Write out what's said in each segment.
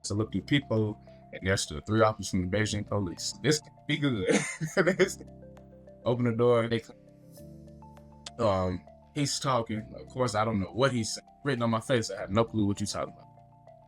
to look through people, and there's the 3 officers from the Beijing police. This can be good. This- Open the door. He's talking. Of course, I don't know what he's saying. Written on my face, I have no clue what you're talking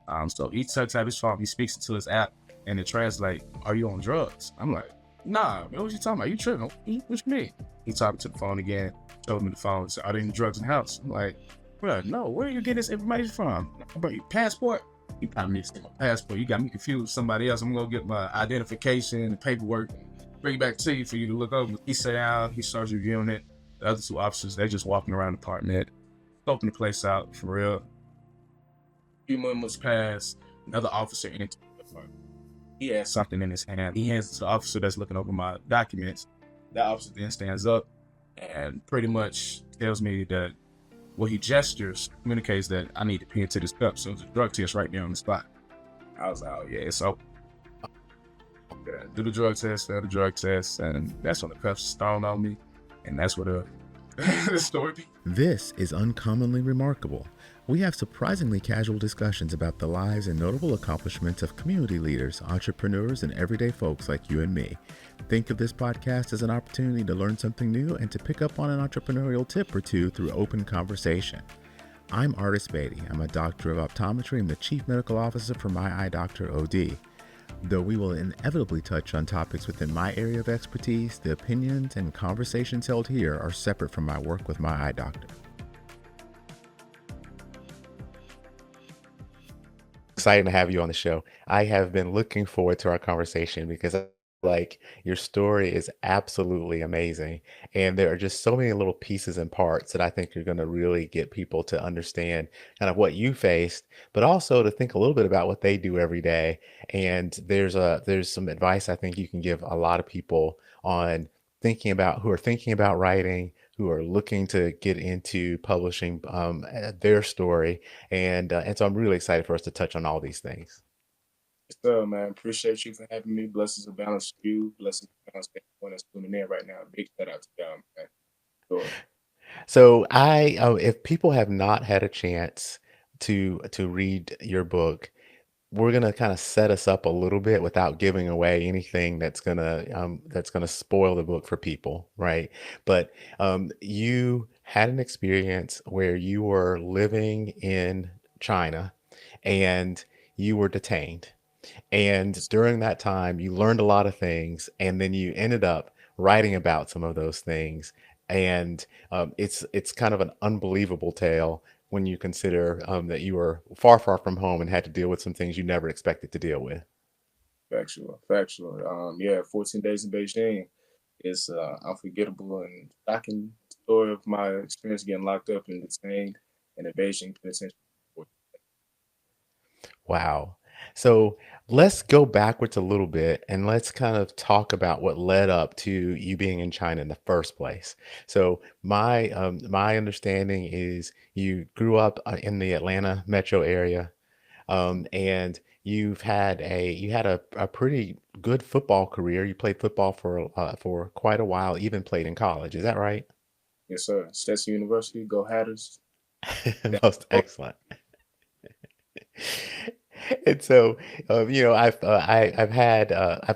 about. So he takes out his phone, he speaks into his app, and it translates, "Are you on drugs?" I'm like, "Nah, man, what you talking about? You tripping? What you mean?" He talking to the phone again, showed me the phone, said, "Are there any drugs in the house?" I'm like, "Bro, no, where are you getting this information from? About your passport?" You probably need to see my passport. You got me confused with somebody else. I'm gonna get my identification and paperwork, bring it back to you for you to look over. He sat down, he starts reviewing it. The other 2 officers, they're just walking around the apartment, scoping the place out for real. Few moments pass, another officer enters the apartment. He has something in his hand. He hands it to the officer that's looking over my documents. That officer then stands up and pretty much tells me that he gestures communicates that I need to pee into this cup. So it's a drug test right there on the spot. I was like, "Oh yeah, it's open." Okay. Do the drug test, fail the drug test, and that's when the cuffs stalled on me. And that's what the story be. This is uncommonly remarkable. We have surprisingly casual discussions about the lives and notable accomplishments of community leaders, entrepreneurs, and everyday folks like you and me. Think of this podcast as an opportunity to learn something new and to pick up on an entrepreneurial tip or two through open conversation. I'm Artis Beatty. I'm a doctor of optometry and the chief medical officer for My Eye Doctor OD. Though we will inevitably touch on topics within my area of expertise, the opinions and conversations held here are separate from my work with My Eye Doctor. Excited to have you on the show. I have been looking forward to our conversation because your story is absolutely amazing. And there are just so many little pieces and parts that I think are going to really get people to understand kind of what you faced, but also to think a little bit about what they do every day. And there's some advice I think you can give a lot of people on who are thinking about writing, who are looking to get into publishing their story. And so I'm really excited for us to touch on all these things. So, man, appreciate you for having me. Blessings and balance to you. Blessings and balance to everyone that's tuning in right now. Big shout out to y'all, man. Sure. So if people have not had a chance to read your book, we're gonna kind of set us up a little bit without giving away anything that's gonna spoil the book for people, right? But you had an experience where you were living in China and you were detained. And during that time, you learned a lot of things, and then you ended up writing about some of those things. And it's kind of an unbelievable tale when you consider that you were far, far from home and had to deal with some things you never expected to deal with. Factual, factual. Yeah, 14 days in Beijing is unforgettable and shocking story of my experience getting locked up and detained in a Beijing penitentiary. Wow. So let's go backwards a little bit and let's kind of talk about what led up to you being in China in the first place. So my understanding is you grew up in the Atlanta metro area, and you had a pretty good football career. You played football for quite a while, even played in college. Is that right? Yes, sir. Stetson University, go Hatters. Yeah. Most excellent. And so, I've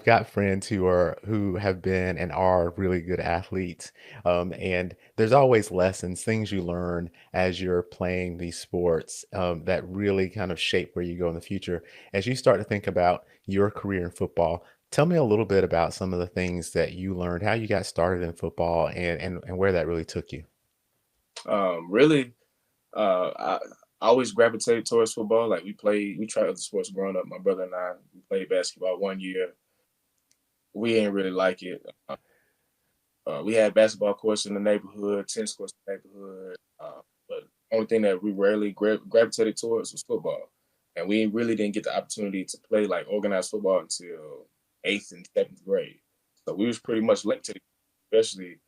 got friends who have been and are really good athletes, and there's always lessons, things you learn as you're playing these sports, that really kind of shape where you go in the future. As you start to think about your career in football, tell me a little bit about some of the things that you learned, how you got started in football, and where that really took you. Really, I always gravitated towards football. Like we tried other sports growing up. My brother and I we played basketball one year. We didn't really like it. We had basketball courts in the neighborhood, tennis courts in the neighborhood, but only thing that we rarely gravitated towards was football, and we really didn't get the opportunity to play like organized football until 8th and 7th grade. So we was pretty much late to, especially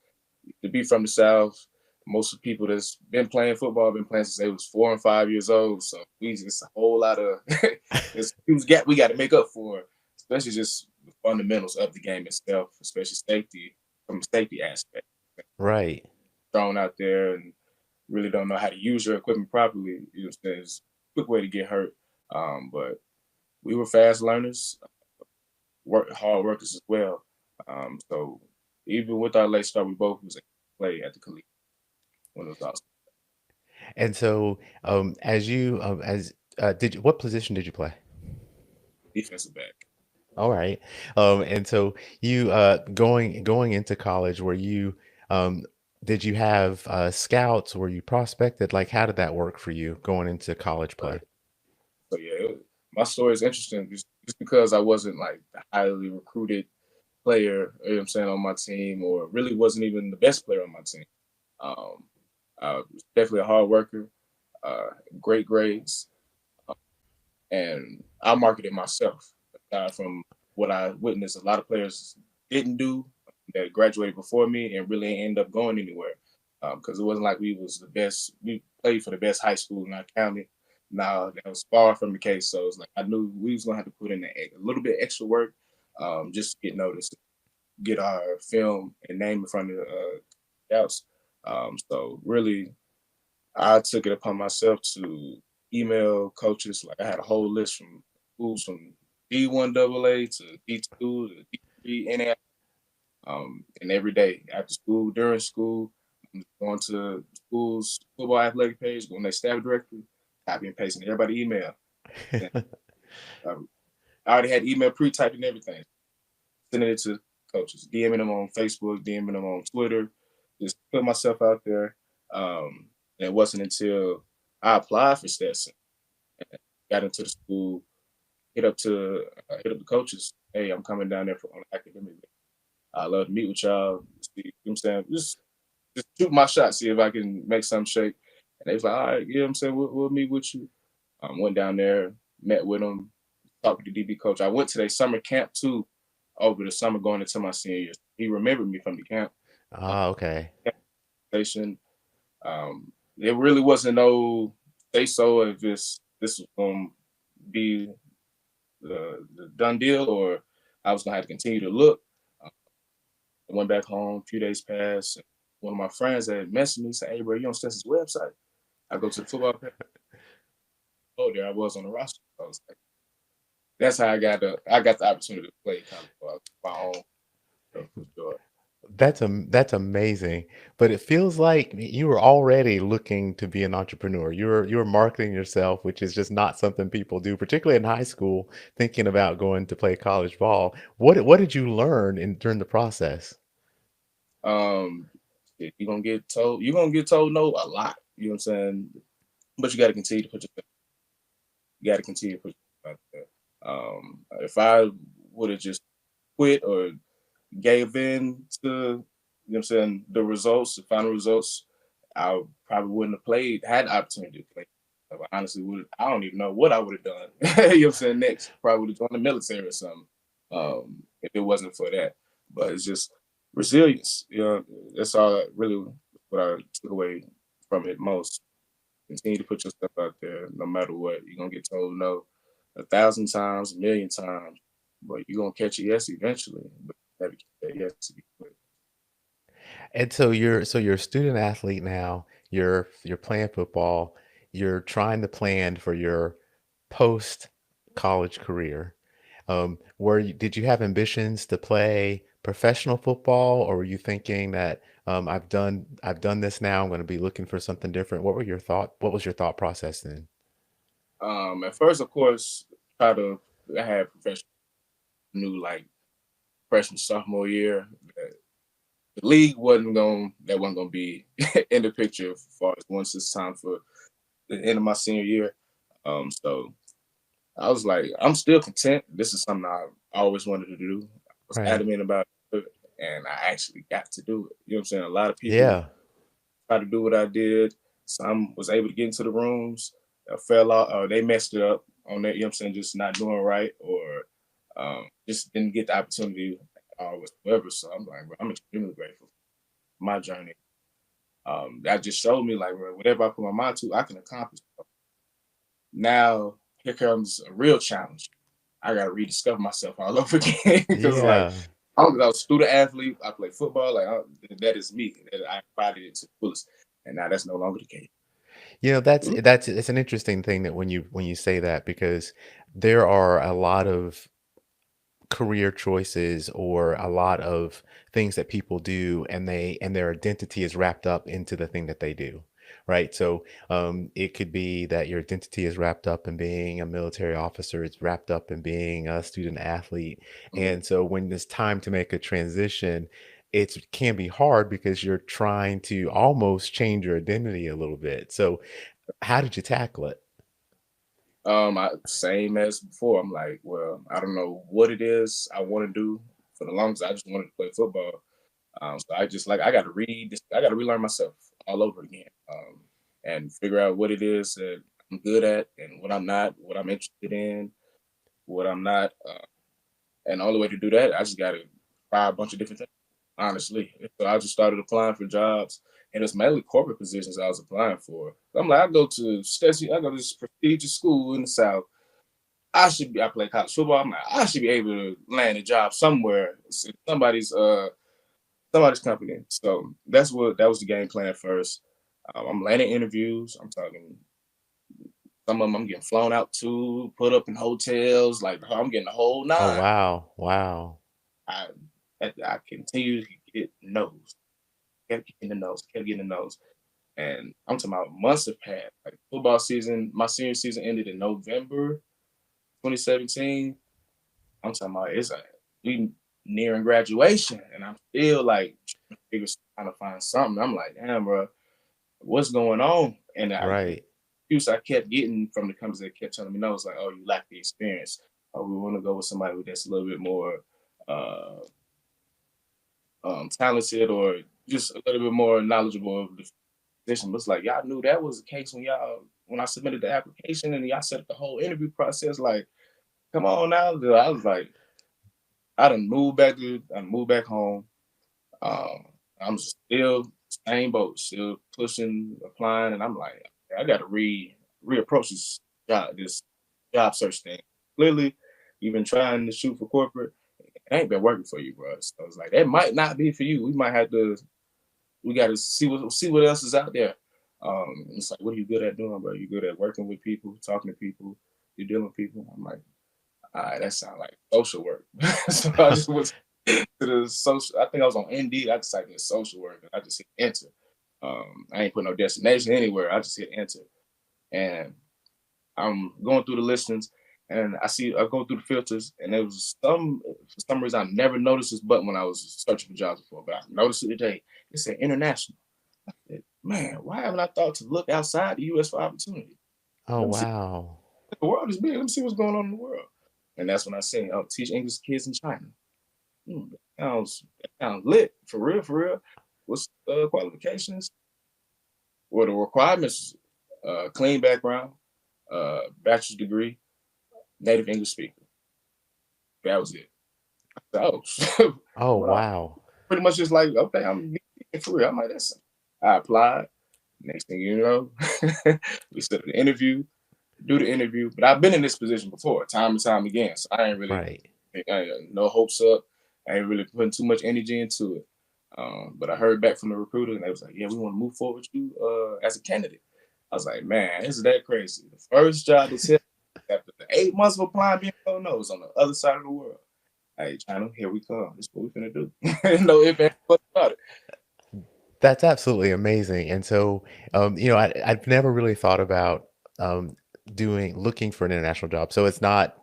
to be from the South. Most of the people that's been playing football been playing since they was 4 and 5 years old. So we just a whole lot of it's huge gap we got to make up for, especially just the fundamentals of the game itself, especially safety from a safety aspect. Right. Thrown out there and really don't know how to use your equipment properly, it's a quick way to get hurt. But we were fast learners, hard workers as well. So even with our late start, we both was able to play at the collegiate when it was awesome. And so, as you, did you, what position did you play? Defensive back. All right. And so you, going into college, were you, um, did you have scouts? Were you prospected? Like, how did that work for you going into college But play? so yeah, my story is interesting just because I wasn't like the highly recruited player, you know what I'm saying, on my team, or really wasn't even the best player on my team. Um, I was definitely a hard worker, uh, great grades, and I marketed myself. Aside from what I witnessed, a lot of players didn't do that graduated before me and really ain't end up going anywhere because it wasn't like we was the best. We played for the best high school in our county. Now that was far from the case. So it's like I knew we was gonna have to put in a little bit extra work just to get noticed, get our film and name in front of the scouts. So really, I took it upon myself to email coaches. Like I had a whole list from schools from D1 AA to D2 to D3 NA. And every day after school, during school, I'm going to school's football athletic page, going to their staff directory, copy and pasting everybody email. And, um, I already had email pre-typed and everything. Sending it to coaches, DMing them on Facebook, DMing them on Twitter, just put myself out there. And it wasn't until I applied for Stetson, got into the school, hit up the coaches. Hey, I'm coming down there for on academic. I love to meet with y'all. See, you know what I'm saying, just shoot my shot, see if I can make some shake. And they was like, all right, you know what I'm saying, we'll meet with you. Went down there, met with them, talked with the DB coach. I went to their summer camp too over the summer going into my senior year. He remembered me from the camp Ah, okay. station. It really wasn't no say so if this was going to be the done deal or I was going to have to continue to look. Uh, I went back home, a few days passed. One of my friends had messaged me, said, hey, bro, you on Stetson's website? I go to the football page. Oh, there I was on the roster. I was like, that's how I got the opportunity to play college ball my own, for sure. That's amazing. But it feels like you were already looking to be an entrepreneur. You were marketing yourself, which is just not something people do, particularly in high school, thinking about going to play college ball. What did you learn in during the process? Um, you're gonna get told no a lot. You know what I'm saying? But you got to continue to put yourself. You got to continue to put yourself out there. If I would have just quit or gave in to, you know what I'm saying, the results, the final results, I probably wouldn't have had the opportunity to play. I honestly would. I don't even know what I would have done. You know what I'm saying? Next, probably would have joined the military or something. If it wasn't for that, but it's just resilience. You know, that's all really what I took away from it most. Continue to put yourself out there no matter what. You're gonna get told no 1,000 times, a million times, but you're gonna catch a yes eventually. But you gotta keep that yes to be quick. And so you're a student athlete now. You're playing football. You're trying to plan for your post college career. Did you have ambitions to play professional football, or were you thinking that I've done this now, I'm going to be looking for something different? What was your thought process then? At first, of course, try to I had professional knew like freshman sophomore year that the league wasn't gonna be in the picture as far as once it's time for the end of my senior year. So I was like, I'm still content. This is something I always wanted to do. I was Right. adamant about it, and I actually got to do it. You know what I'm saying? A lot of people Yeah. try to do what I did. Some was able to get into the rooms, fell out, or they messed it up on that. You know what I'm saying? Just not doing right, or just didn't get the opportunity whatsoever. So I'm like, bro, I'm extremely grateful for my journey. That just showed me like, bro, whatever I put my mind to, I can accomplish. Now here comes a real challenge. I gotta rediscover myself all over again because like Yeah. I was a student athlete. I played football. That is me. That I embodied it to the fullest, and now that's no longer the case. That's it's an interesting thing that when you say that because there are a lot of career choices or a lot of things that people do and their identity is wrapped up into the thing that they do, right? So it could be that your identity is wrapped up in being a military officer, it's wrapped up in being a student athlete. Mhm. And so when it's time to make a transition, it can be hard because you're trying to almost change your identity a little bit. So how did you tackle it? Same as before. I'm like, well, I don't know what it is I want to do. For the longest, I just wanted to play football. So I just like I got to read. I got to relearn myself all over again, and figure out what it is that I'm good at and what I'm not, what I'm interested in, what I'm not. And the only way to do that, I just got to try a bunch of different things. Honestly, so I just started applying for jobs, and it's mainly corporate positions I was applying for. I'm like, I go to this prestigious school in the South. I should be. I play college football. I'm like, I should be able to land a job somewhere, somebody's company. So that was the game plan first. I'm landing interviews. I'm talking some of them. I'm getting flown out to, put up in hotels. Like I'm getting the whole Oh, nine. wow. Wow. I I continue to get no's, kept getting the no's, kept getting the no's, and I'm talking about months have passed. Like football season, my senior season ended in November 2017. I'm talking about we nearing graduation, and I'm still like trying to find something. I'm like, damn, bro, what's going on? And the Right. excuse I kept getting from the companies that kept telling me no was like, oh, you lack the experience. Oh, we want to go with somebody that's a little bit more uh, talented or just a little bit more knowledgeable of the position. But it's like y'all knew that was the case when I submitted the application and y'all set up the whole interview process. Like, come on now. Dude. I was like, I done moved back home. Um, I'm still same boat, still pushing, applying, and I'm like, I got to reapproach this job search thing. Clearly, you've been trying to shoot for corporate. It ain't been working for you, bro. So it's like that might not be for you. We got to see what else is out there. It's like, what are you good at doing, bro? You good at working with people, talking to people, you're dealing with people. I'm like, all right, that sounds like social work. So I just was to the social. I think I was on Indeed. I just typed in social work and I just hit enter. I ain't put no destination anywhere. I just hit enter, and I'm going through the listings, and I go through the filters, and there was for some reason I never noticed this button when I was searching for jobs before, but I noticed it today. It said international. Man, why haven't I thought to look outside the U.S. for opportunity? Oh, Let me see. wow. The world is big. Let me see what's going on in the world. And that's when I seen, oh, teach English to kids in China. That sounds lit for real, for real. What's qualifications? Well, the requirements: clean background, bachelor's degree, native English speaker. That was it. So, Oh, well, wow. pretty much just like, okay, I'm getting for real. I'm like, that's. I applied. Next thing you know, we set up the interview, do the interview. But I've been in this position before, time and time again. So I ain't really, Right. I ain't, no hopes up. I ain't really putting too much energy into it. But I heard back from the recruiter, and they was like, "Yeah, we want to move forward with you as a candidate." I was like, "Man, this is that crazy." The first job to tell after the 8 months of applying, being told no, it's on the other side of the world. Hey, China, here we come. This is what we finna do. No if and buts about it. That's absolutely amazing. And so, I've never really thought about um, looking for an international job. So it's not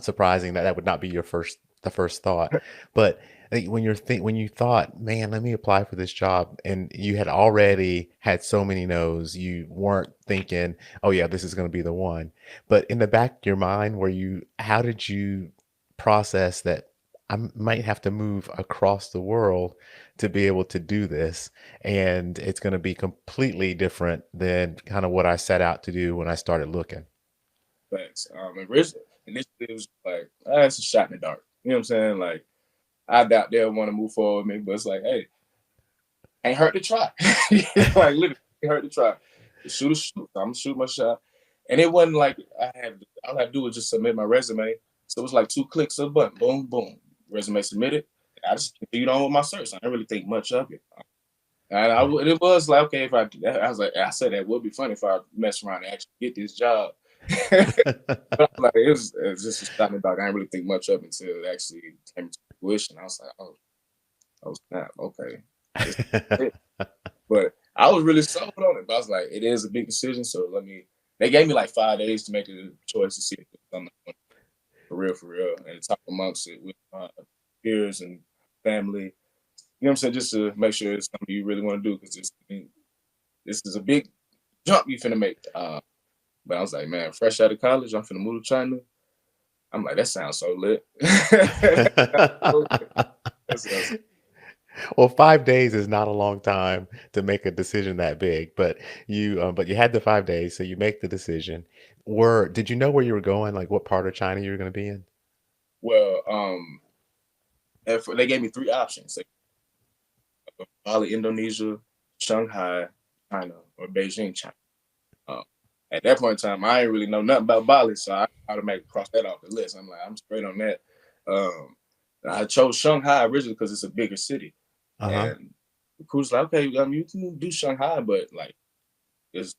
surprising that that would not be the first thought. But I think when you thought, man, let me apply for this job, and you had already had so many no's, you weren't thinking, oh yeah, this is going to be the one. But in the back of your mind, how did you process that? Might have to move across the world to be able to do this, and it's gonna be completely different than kinda what I set out to do when I started looking. Thanks. Initially it was like, it's a shot in the dark. You know what I'm saying? Like, I doubt they'll want to move forward with me, but it's like, hey, ain't hurt to try. Like literally, ain't hurt to try. The shoot is shoot. I'm gonna shoot my shot. And it wasn't like all I had to do was just submit my resume. So it was like 2 clicks of a button, boom, boom, resume submitted. I just continued on with my search. I didn't really think much of it. And Right. it was like, okay, I was like, I said that would be funny if I mess around and actually get this job. But I'm like, it was just a shot in the dark. I didn't really think much of it until it actually came to fruition. I was like, oh snap, okay, this is it. But I was really sold on it. But I was like, it is a big decision, so let me. They gave me like 5 days to make a choice to see if it's something I want for real, and talk amongst it with my peers and family. You know what I'm saying? Just to make sure it's something you really want to do, because this is a big jump you finna make. But I was like, man, fresh out of college, I'm finna move to China. I'm like, that sounds so lit. That sounds so lit. That sounds Well, 5 days is not a long time to make a decision that big, but you had the 5 days, so you make the decision. Did you know where you were going, like, what part of China you were gonna be in? well. If they gave me three options: like Bali, Indonesia, Shanghai, China, or Beijing, China. Um, at that point in time, I ain't really know nothing about Bali, so I automatically crossed that off the list. I'm like, I'm straight on that. Um, I chose Shanghai originally because it's a bigger city, Uh-huh. and the recruiter's like, okay, you can do Shanghai, but like, there's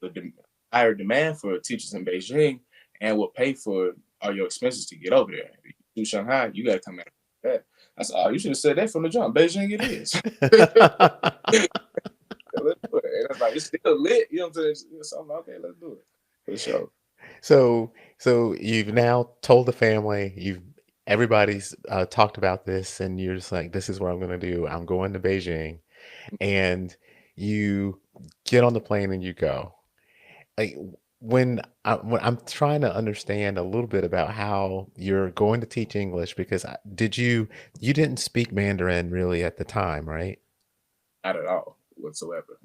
higher demand for teachers in Beijing, and will pay for all your expenses to get over there. If you do Shanghai, you got to come out of that. I said, oh, you should have said that from the jump. Beijing it is. Let's do it. And it's like, it's still lit. You know what I'm saying? So I'm like, okay, let's do it. For sure. So you've now told the family, everybody's, talked about this, and you're just like, "This is what I'm gonna do. I'm going to Beijing," and you get on the plane and you go. Like, when I'm trying to understand a little bit about how you're going to teach English because you didn't speak Mandarin really at the time, right? Not at all whatsoever.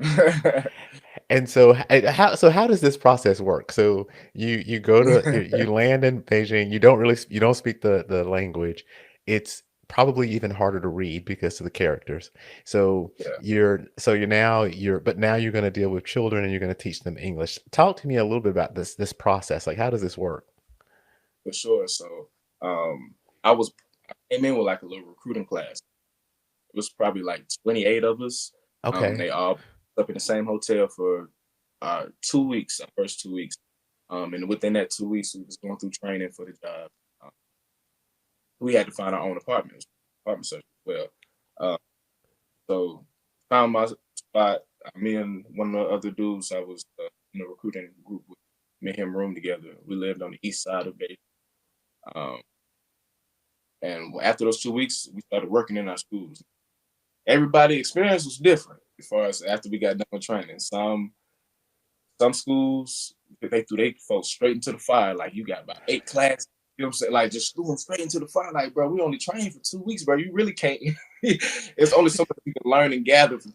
And so how does this process work? So you go to you land in Beijing, you don't speak the language. It's probably even harder to read because of the characters. So Yeah, now you're going to deal with children and you're going to teach them English. Talk to me a little bit about this process. Like, how does this work? for sure. So um, I was I came in with like a little recruiting class. It was probably like 28 of us. Okay. They all up in the same hotel for 2 weeks, our first 2 weeks. And within that 2 weeks, we was going through training for the job. Uh, we had to find our own apartment search as well. Uh, so found my spot. Me and one of the other dudes I was in a recruiting group with, me and him room together. We lived on the east side of Beijing. Um, and after those 2 weeks, we started working in our schools. Everybody experience was different as far as after we got done with training. Some schools they threw their folks straight into the fire. Like, you got about 8 classes. You know what I'm saying? Like, just threw them straight into the fire. Like, bro, we only trained for 2 weeks, bro. You really can't. It's only so much you can learn and gather from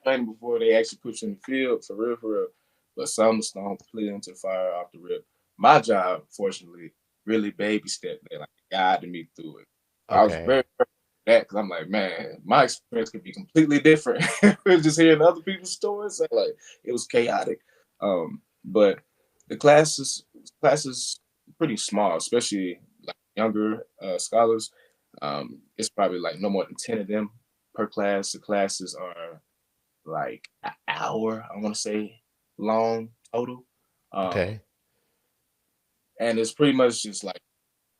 training before they actually put you in the field, for real, for real. But some was thrown completely into the fire off the rip. My job, fortunately, really baby stepped. They like guided me through it. I was Okay. very that because I'm like, man, my experience could be completely different. Just hearing other people's stories, so, like, it was chaotic. But the classes pretty small, especially like younger scholars. It's probably like no more than 10 of them per class. The classes are like an hour, I want to say, long total. Um, Okay. and it's pretty much just like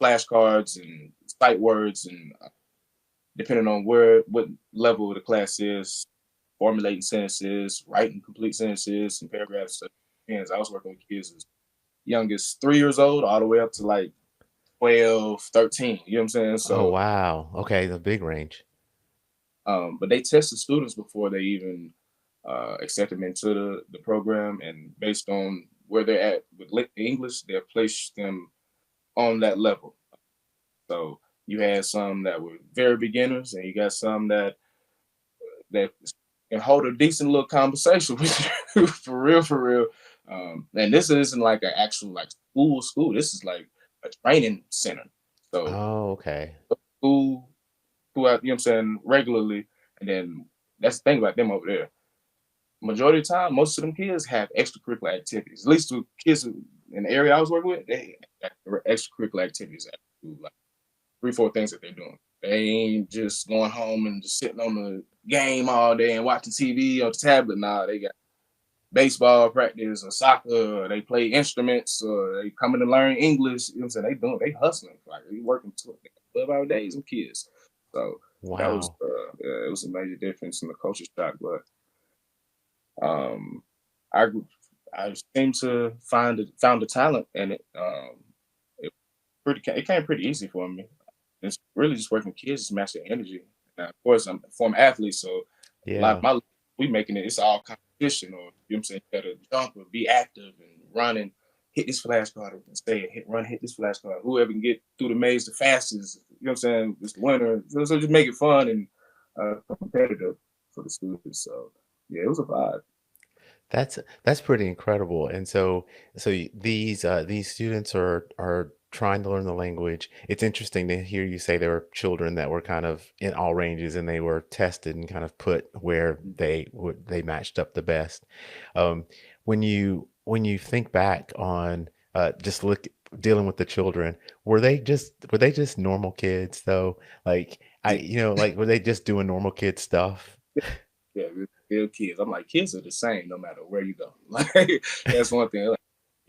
flashcards and sight words, and depending on what level the class is, formulating sentences, writing complete sentences and paragraphs. So, depends. I was working with kids as young as 3 years old all the way up to like 12, 13. You know what I'm saying? Oh, So, wow. Okay, the big range. but they tested students before they even accept them into the program, and based on where they're at with English, they'll place them on that level. So you had some that were very beginners, and you got some that can hold a decent little conversation with you for real, for real. And this isn't like an actual like school. This is like a training center. So Oh, okay. school, who out, you know what I'm saying, regularly, and then that's the thing about them over there. Majority of the time, most of them kids have extracurricular activities. At least the kids in the area I was working with, they have extracurricular activities. Like three, four things that they're doing. They ain't just going home and just sitting on the game all day and watching TV or the tablet. Nah, baseball practice or soccer, or they play instruments, or they coming to learn English. You know what I'm saying? They hustling. Like they working 12-hour days with kids. So that was Wow. yeah, it was a major difference in the culture shock. But um I I seemed to found the talent in it. It it came pretty easy for me. It's really just working with kids, just match their energy. Now, of course, I'm a former athlete, so a lot of Yeah. my we making it. It's all competition, or you know what I'm saying. You gotta jump or be active and run and hit this flashcard and stay hit run hit this flashcard. Whoever can get through the maze the fastest, you know what I'm saying, is the winner. So just make it fun and competitive for the students. So yeah, it was a vibe. That's pretty incredible. And these students are trying to learn the language. It's interesting to hear you say there were children that were kind of in all ranges and they were tested and kind of put where they matched up the best. Um, when you think back on just look dealing with the children, were they just normal kids though? Like Yeah, like were they just doing normal kid stuff? yeah, real kids. I'm like, kids are the same no matter where you go. Like that's one thing. Like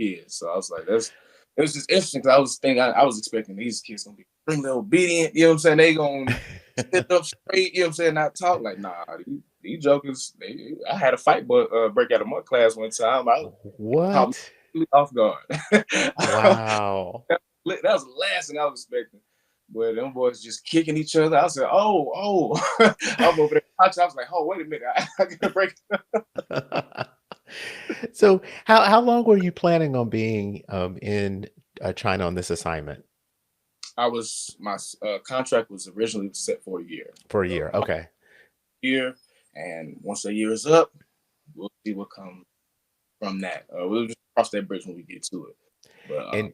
kids. So I was like, that's it was just interesting because I was thinking I was expecting these kids gonna be extremely obedient. You know what I'm saying? They gonna sit up straight. You know what I'm saying? Not talk like nah. These jokers. I had a fight, but break out of my class one time. I caught me What? completely off guard. Wow. That was the last thing I was expecting. But them boys just kicking each other. I said, oh. I'm over there watching. I was like, oh, wait a minute. I gotta break. So, how long were you planning on being, in, China on this assignment? My contract was originally set for a year. For a So year, okay. year, and once the year is up, we'll see what comes from that. We'll just cross that bridge when we get to it. But And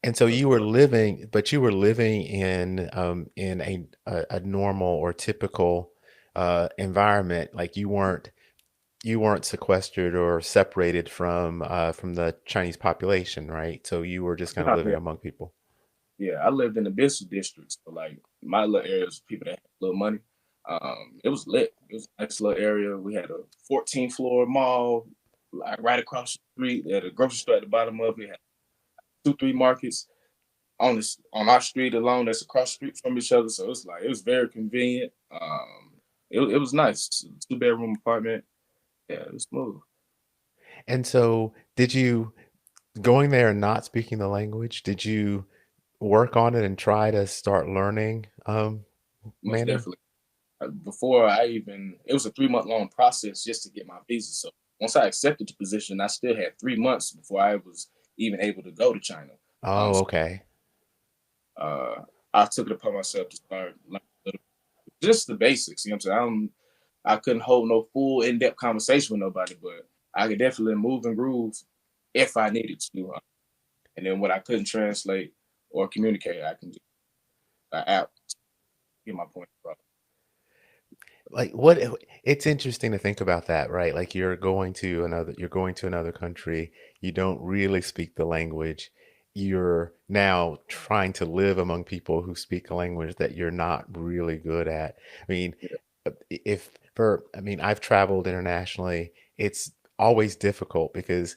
and so that's you were what living but you were living in a normal or typical, environment, like, you weren't sequestered or separated from the Chinese population, right? So you were just kinda living yeah, among people. yeah. I lived in the business districts, so like my little areas, people that had little money. It was lit. It was a nice little area. We had a 14th floor mall, like right across the street. They had a grocery store at the bottom of it. Had 2, 3 markets on our street alone that's across the street from each other. So it's like it was very convenient. It was nice. 2 bedroom apartment. Yeah, it was smooth. And so, did you going there and not speaking the language, did you work on it and try to start learning, Most Mandarin? definitely. Before I even, it was a 3 month long process just to get my visa. So once I accepted the position, I still had 3 months before I was even able to go to China. Oh, So, okay. uh, I took it upon myself to start learning just the basics. You know what I'm saying? I couldn't hold no full in depth conversation with nobody, but I could definitely move and groove if I needed to. And then when I couldn't translate or communicate, I can just app get my point across. Like, what it's interesting to think about that, right? Like, you're going to another country, you don't really speak the language, you're now trying to live among people who speak a language that you're not really good at. I mean, Yeah, I've traveled internationally, it's always difficult because,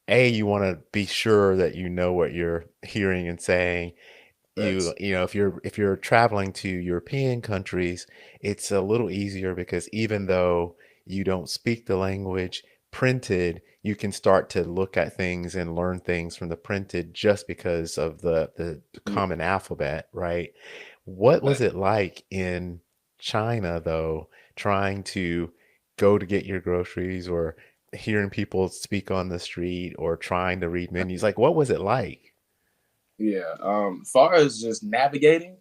A, you wanna be sure that you know what you're hearing and saying, facts. if you're traveling to European countries, it's a little easier because even though you don't speak the language, printed, you can start to look at things and learn things from the printed just because of the Yeah, common alphabet, right? What was facts. it like in China, though, trying to go to get your groceries or hearing people speak on the street or trying to read menus? Like, what was it like? Yeah. Far as just navigating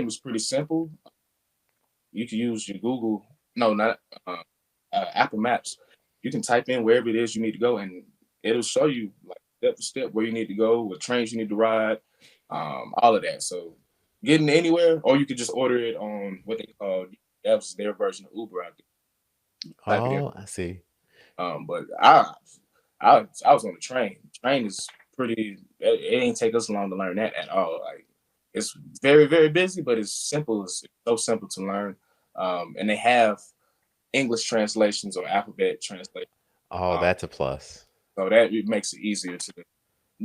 was pretty simple. You can use your Google, no, not Apple Maps. You can type in wherever it is you need to go, and it'll show you like step for step where you need to go, what trains you need to ride, all of that. So getting anywhere, or you could just order it on what they call that was their version of Uber out there. Type it in. Oh, I see. But I was on the train. Train is pretty. It ain't take us long to learn that at all. Like it's very busy, but it's simple. It's so simple to learn. And they have English translations or alphabet translation. Oh, Um, that's a plus. so that it makes it easier to, you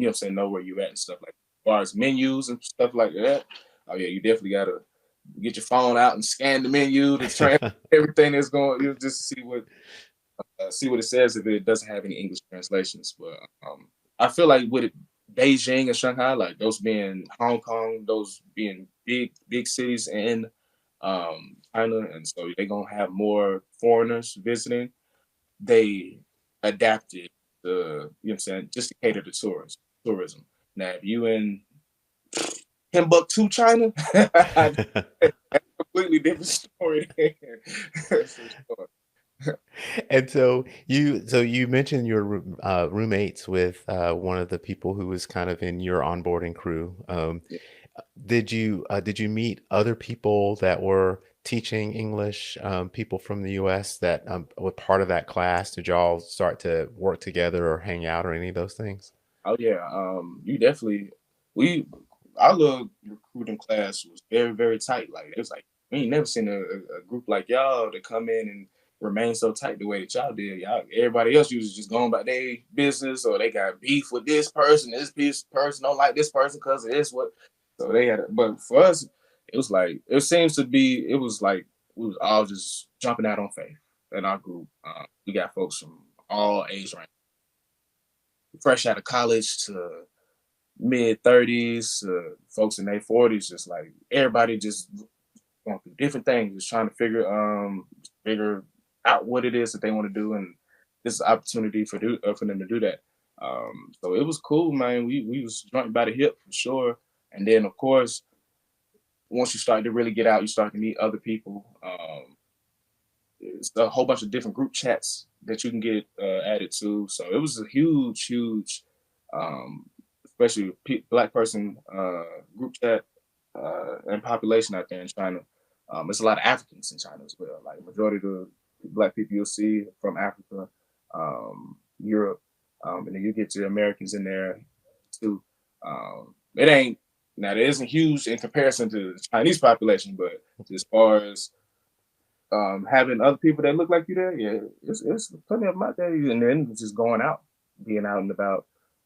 know what I'm saying, know where you at and stuff like that. As far as menus and stuff like that, oh yeah, you definitely gotta get your phone out and scan the menu to try everything that's going, you just see what it says if it doesn't have any English translations. But I feel like with it, Beijing and Shanghai, like those being Hong Kong, those being big cities in China, and so they're gonna have more foreigners visiting. They adapted the, you know what I'm saying, just to cater to tourism. Now, if you in Timbuktu, China, that's a completely different story there. For sure. And so you mentioned your roommates with one of the people who was kind of in your onboarding crew. Did you meet other people that were teaching English, people from the U.S. that were part of that class? Did y'all start to work together or hang out or any of those things? Oh yeah, you definitely we our little recruiting class was very tight. Like it was like we ain't never seen a group like y'all to come in and remain so tight the way that y'all did. Y'all, everybody else usually just going about their business, or they got beef with this person don't like this person because of this what. So they had, but for us, it was like it seems to be. It was like we was all just jumping out on faith in our group. We got folks from all age range, fresh out of college to mid 30s, folks in their 40s, just like everybody just going through different things, just trying to figure out what it is that they want to do, and this is an opportunity for them to do that. So it was cool, man. We was joint by the hip for sure, and then of course once you start to really get out, you start to meet other people. It's a whole bunch of different group chats that you can get added to. So it was a huge, um, especially black person group chat and population out there in China. There's a lot of Africans in China as well. Like majority of the black people you'll see from Africa, Europe, and then you get your Americans in there too. It ain't now, it isn't huge in comparison to the Chinese population, but as far as having other people that look like you there, yeah, it's plenty of them out there, and then just going out, being out and about.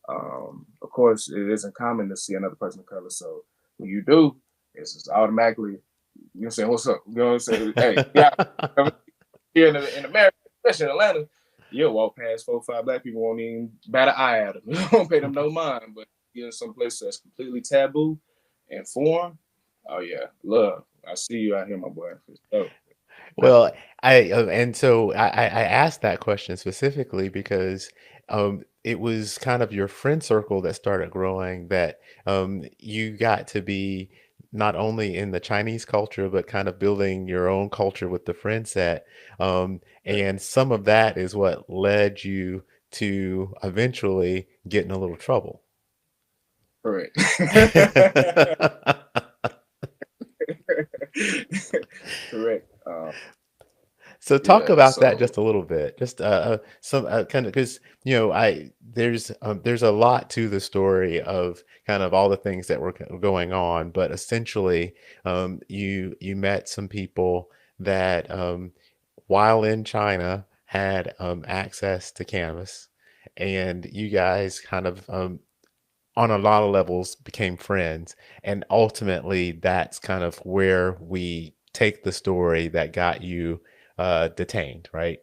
Of course, it isn't common to see another person of color, so when you do, it's just automatically, you know what I'm saying, what's up? You know what I'm saying? Hey, yeah, here in America, especially in Atlanta, you'll walk past 4 or 5 black people, won't even bat an eye at them. You won't pay them no mind. But you're in some place that's completely taboo and foreign. Oh yeah, love. I see you out here, my boy. Oh, Well, and so I asked that question specifically because it was kind of your friend circle that started growing that you got to be not only in the Chinese culture, but kind of building your own culture with the friend set. And some of that is what led you to eventually get in a little trouble. correct. Correct. So talk Yeah. about that So just a little bit. Just some kind of because I there's a lot to the story of kind of all the things that were going on, but essentially, you met some people that while in China had access to cannabis, and you guys kind of on a lot of levels became friends, and ultimately that's kind of where we take the story that got you detained, right?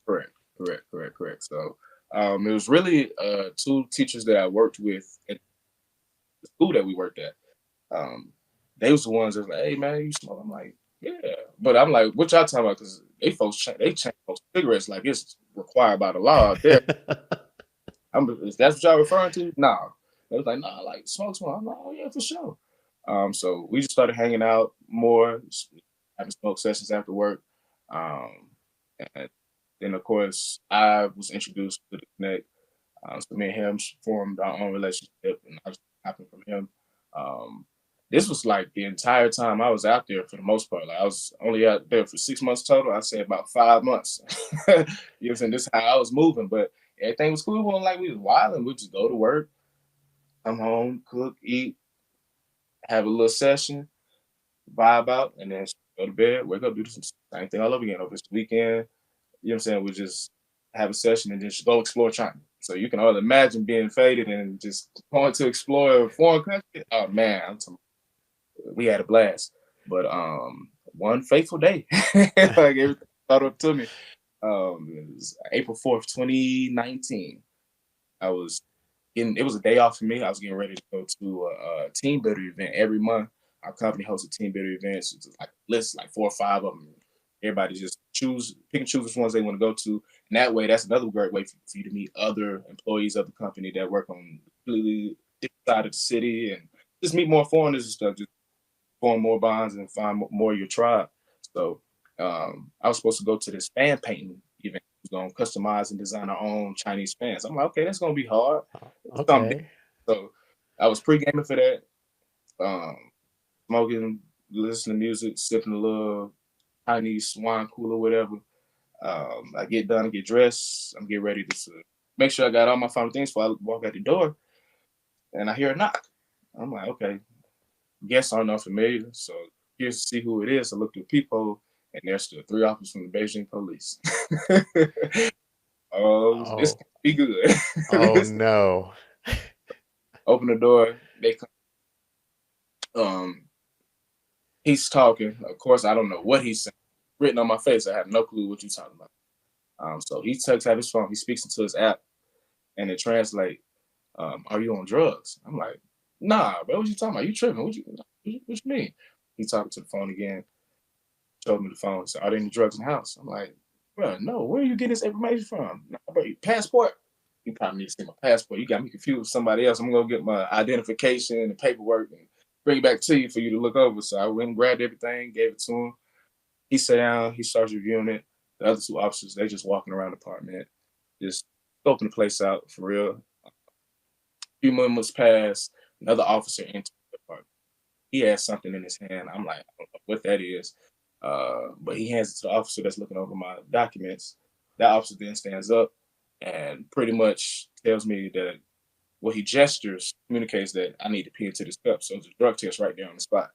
correct. So it was really two teachers that I worked with at the school that we worked at. Um, they was the ones that was like, "Hey man, you smoke?" I'm like, "Yeah," but I'm like, "What y'all talking about?" Because they change those cigarettes like it's required by the law out there. Is that what y'all referring to? Nah. They was like, "Nah, like smoke." I'm like, "Oh yeah, for sure." So we just started hanging out more, having smoke sessions after work. Um, and then of course I was introduced to the connect. So me and him formed our own relationship, and I was happened from him. Um, this was like the entire time I was out there for the most part. Like I was only out there for 6 months total. I say about 5 months. You know what I'm saying? This is how I was moving, but everything was cool. It wasn't like we was wild, and we just go to work, come home, cook, eat, have a little session, vibe out, and then go to bed, wake up, do the same thing all over again. Over this weekend, you know what I'm saying? We just have a session, and then just go explore China. So you can only imagine being faded and just going to explore a foreign country. Oh man, we had a blast. But one fateful day, like everything caught up to me. It was April 4th, 2019. I was it was a day off for me. I was getting ready to go to a team builder event every month. Our company hosts a team builder events. It's like lists like 4 or 5 of them. Everybody just pick and choose which ones they want to go to. And that way, that's another great way for you to meet other employees of the company that work on completely different side of the city, and just meet more foreigners and stuff. Just form more bonds and find more of your tribe. So I was supposed to go to this fan painting event. We was gonna customize and design our own Chinese fans. I'm like, okay, that's gonna be hard. Something Okay. so I was pre-gaming for that, um, smoking, listening to music, sipping a little Chinese wine cooler, whatever. I get done, get dressed, I'm getting ready to make sure I got all my final things before I walk out the door, and I hear a knock. I'm like, okay, guests aren't unfamiliar, so here's to see who it is. I look through the peephole, and there's the 3 officers from the Beijing police. Oh, this Oh. can be good. Oh no. Open the door. They come. He's talking. Of course, I don't know what he's saying. Written on my face, I have no clue what you're talking about. So he takes out his phone. He speaks into his app, and it translates. Are you on drugs? I'm like, nah, bro. What you talking about? You tripping? What you mean? He talking to the phone again. Showed me the phone. He said, are there any drugs in the house? I'm like, bro, no. Where are you getting this information from? Nah, bro, your passport? You probably need to see my passport. You got me confused with somebody else. I'm gonna get my identification and paperwork and bring it back to you for you to look over. So I went and grabbed everything, gave it to him. He sat down, he starts reviewing it. The other 2 officers, they just walking around the apartment, just scoping the place out for real. A few moments passed, another officer entered the apartment. He has something in his hand. I'm like, I don't know what that is. But he hands it to the officer that's looking over my documents. That officer then stands up and pretty much tells me that he gestures communicates that I need to pee into this cup. So it's a drug test right there on the spot.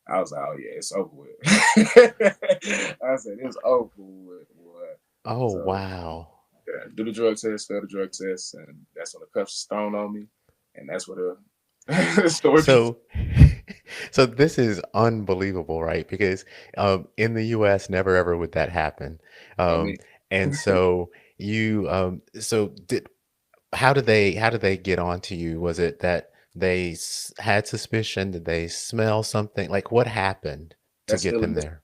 I was like, oh yeah, it's over with. I said, it's over with. Boy. Oh So wow. yeah, do the drug test, fail the drug test, and that's when the cuffs is thrown on me. And that's what the story begins. So, so this is unbelievable, right? Because in the U.S., never ever would that happen. On Um, me. and so so how did they get onto you? Was it that they had suspicion? Did they smell something? Like what happened to That's get still a them mystery. there?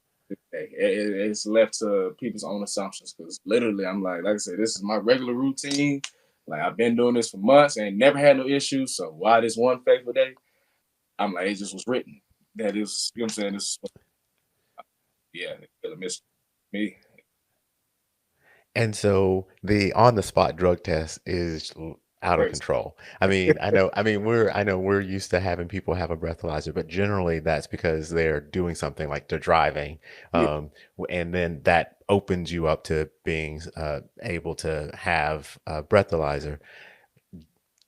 It's left to people's own assumptions because literally, I'm like I said, this is my regular routine. Like I've been doing this for months and never had no issues. So why this one fateful day? I'm like, it just was written. That is, you know what I'm saying? This, yeah, it's still a mystery. Me, And so the on the spot drug test is out of crazy. control. I know we're used to having people have a breathalyzer, but generally that's because they're doing something like they're driving. Yeah, And then that opens you up to being able to have a breathalyzer.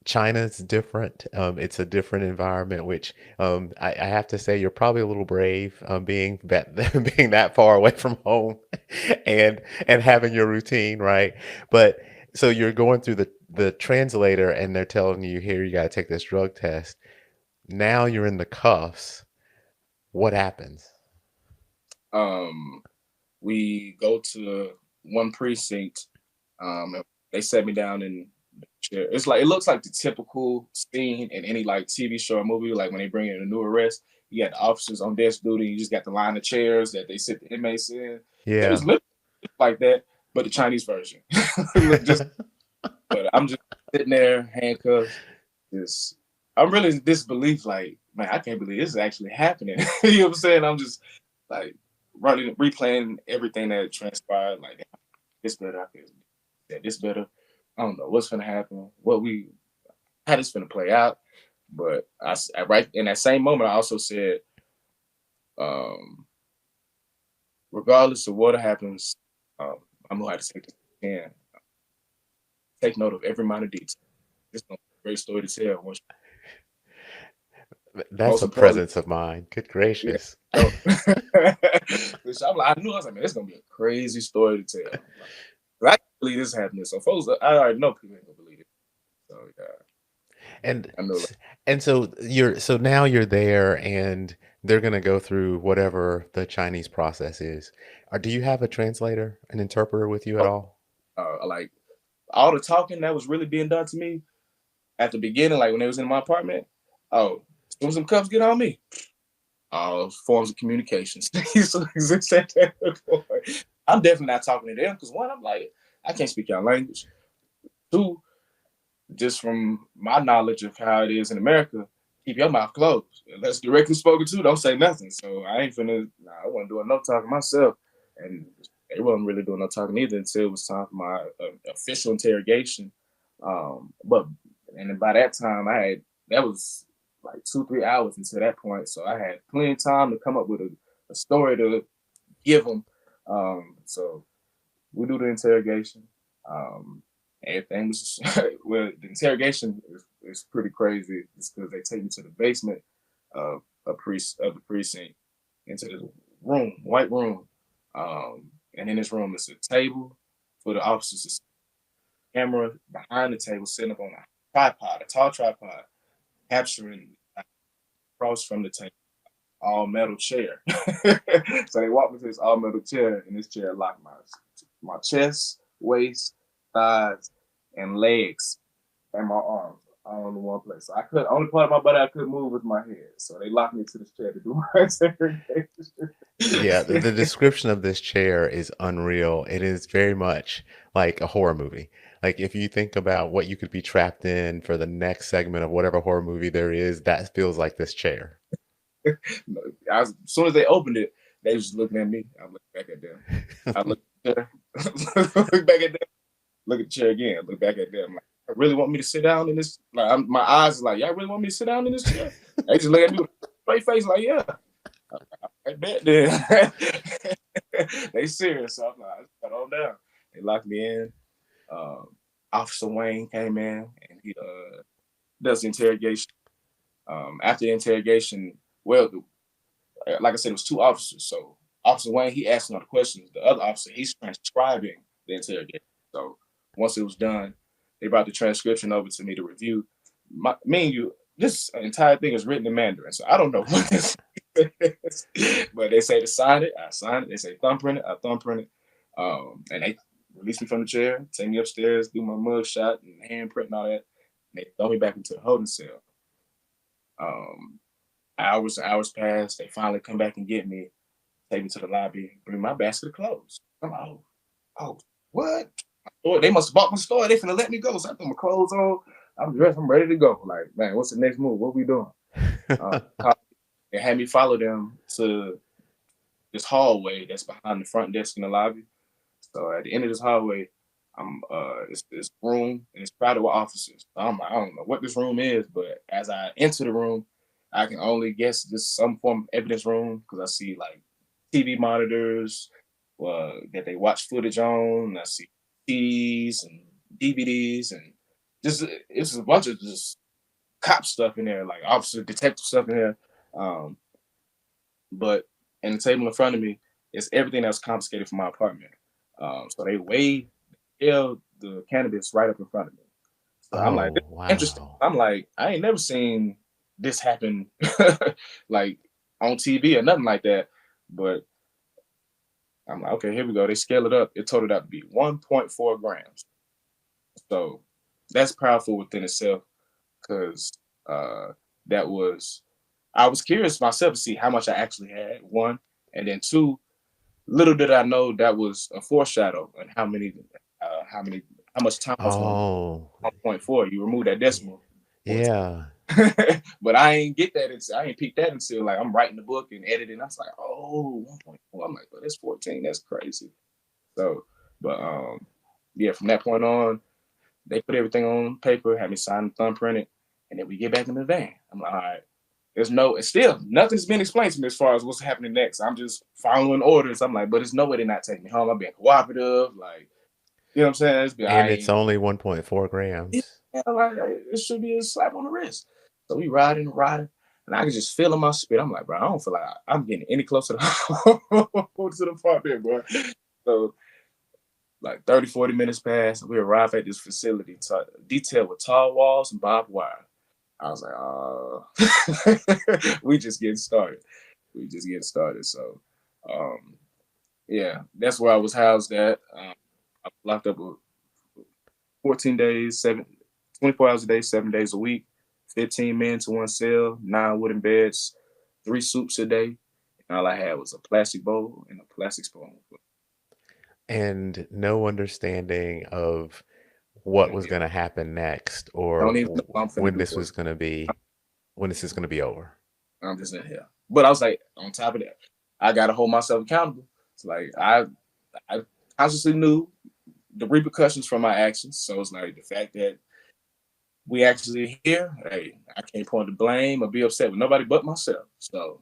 China's different. It's a different environment, which I have to say you're probably a little brave being that being that far away from home and having your routine, right? But so you're going through the translator and they're telling you here you got to take this drug test. Now you're in the cuffs. What happens? um, we go to one precinct. And they set me down in the chair. It's like it looks like the typical scene in any like TV show or movie, like when they bring in a new arrest. You got the officers on desk duty. You just got the line of chairs that they sit the inmates in. It was Yeah. literally like that, but the Chinese version. Look, just but I'm just sitting there, handcuffs. Just I'm really in disbelief. Like, man, I can't believe this is actually happening. You know what I'm saying? I'm just like running, replaying everything that transpired. Like, this better, I could yeah, this better. I don't know what's gonna happen. How this gonna play out. But right in that same moment, I also said, um, regardless of what happens, I'm gonna have to take this and take note of every minor detail. This is a great story to tell. That's Most a importantly, presence of mind. Good yeah. gracious. So, which I knew I was like, man, it's gonna be a crazy story to tell. Like, believe this happening. So folks, I already know people ain't gonna believe it. So yeah, And I know. Like, so now you're there and they're gonna go through whatever the Chinese process is. Do you have a translator, an interpreter with you at oh, all? like all the talking that was really being done to me at the beginning, like when they was in my apartment. Oh, as soon as some cups get on me, all forms of communications. So, I'm definitely not talking to them because one, I'm like, I can't speak your language. Two, just from my knowledge of how it is in America, keep your mouth closed. Unless directly spoken to, don't say nothing. So I ain't finna, nah, I wasn't doing no talking myself. And they wasn't really doing no talking either until it was time for my official interrogation. But, and then by that time, that was like 2, 3 hours until that point. So I had plenty of time to come up with a story to give them. So we do the interrogation. Um, Everything was well. The interrogation is pretty crazy. It's because they take me to the basement of of the precinct into this room, white room, and in this room is a table for the officers. It's a camera behind the table, sitting up on a tripod, a tall tripod, capturing across from the table all metal chair. So they walked me to this all metal chair, and this chair locked my chest, waist, thighs, and legs, and my arms all in one place. So I could only part of my body I could move was my head. So they locked me to this chair to do my interrogation. Yeah, the description of this chair is unreal. It is very much like a horror movie. Like if you think about what you could be trapped in for the next segment of whatever horror movie there is, that feels like this chair. As soon as they opened it, they was just looking at me. I looked back at them. I looked at the look back at them. Look at the chair again. Look back at them. Like, I really want me to sit down in this. Like my eyes are like, y'all really want me to sit down in this chair? They just look at me with a straight face, like, yeah. I bet then. They serious. So I'm like, cut on down. They locked me in. Um, Officer Wayne came in and he does the interrogation. After the interrogation, well, like I said, it was two officers. So Officer Wayne, he asked all the questions. The other officer, he's transcribing the interrogation. So once it was done, they brought the transcription over to me to review. Me and you, this entire thing is written in Mandarin, so I don't know what this is. But they say to sign it, I sign it. They say thumbprint it, I thumbprint it. And they release me from the chair, take me upstairs, do my mug shot and handprint and all that. And they throw me back into the holding cell. Um, Hours and hours pass. They finally come back and get me, take me to the lobby, bring my basket of clothes. I'm like, oh, what? Oh, they must have bought my store. They finna let me go. So I put my clothes on. I'm dressed. I'm ready to go. Like, man, what's the next move? What we doing? Uh, they had me follow them to this hallway that's behind the front desk in the lobby. So at the end of this hallway, I'm it's this room and it's crowded with officers. I'm like, I don't know what this room is, but as I enter the room, I can only guess just some form of evidence room because I see like TV monitors that they watch footage on. And I see CDs and DVDs and just it's a bunch of just cop stuff in there, like officer detective stuff in there. Um, but in the table in front of me is everything that was confiscated from my apartment. So they weighed the cannabis right up in front of me. So I'm like, this Oh, is interesting. wow. I'm like, I ain't never seen this happen like on TV or nothing like that. But I'm like, okay, here we go. They scale it up. It totaled out to be 1.4 grams. So that's powerful within itself because uh, that was, I was curious myself to see how much I actually had, one. And then two, little did I know that was a foreshadow and how much time I was going to be Oh, 1.4. You remove that y decimal. yeah. But I ain't get that until I ain't peeped that until like I'm writing the book and editing. I was like, oh, 1.4. I'm like, oh, that's 14. That's crazy. So, but yeah, from that point on, they put everything on paper, had me sign and thumbprint it, and then we get back in the van. I'm like, all right. It's still nothing's been explained to me as far as what's happening next. I'm just following orders. I'm like, but it's no way they're not taking me home. I'm being cooperative, like you know what I'm saying? And it's only 1.4 grams. Yeah, like it should be a slap on the wrist. So we riding, and I can just feel in my spirit. I'm like, bro, I don't feel like I'm getting any closer to, to the front there, bro. So Like 30, 40 minutes pass, and we arrive at this facility detailed with tall walls and barbed wire. I was like, we just getting started. We just getting started. So, um, yeah, that's where I was housed at. I was locked up with 14 days, 24 hours a day, 7 days a week, 15 men to one cell, 9 wooden beds, 3 soups a day. And all I had was a plastic bowl and a plastic spoon. And no understanding of what was Yeah. gonna happen next I or don't even know what I'm finna when do this for was gonna be when this is gonna be over. I'm just in here. But I was like, on top of that, I gotta hold myself accountable. It's like I consciously knew the repercussions from my actions. So it's like the fact that we actually here, hey, I can't point the blame or be upset with nobody but myself. So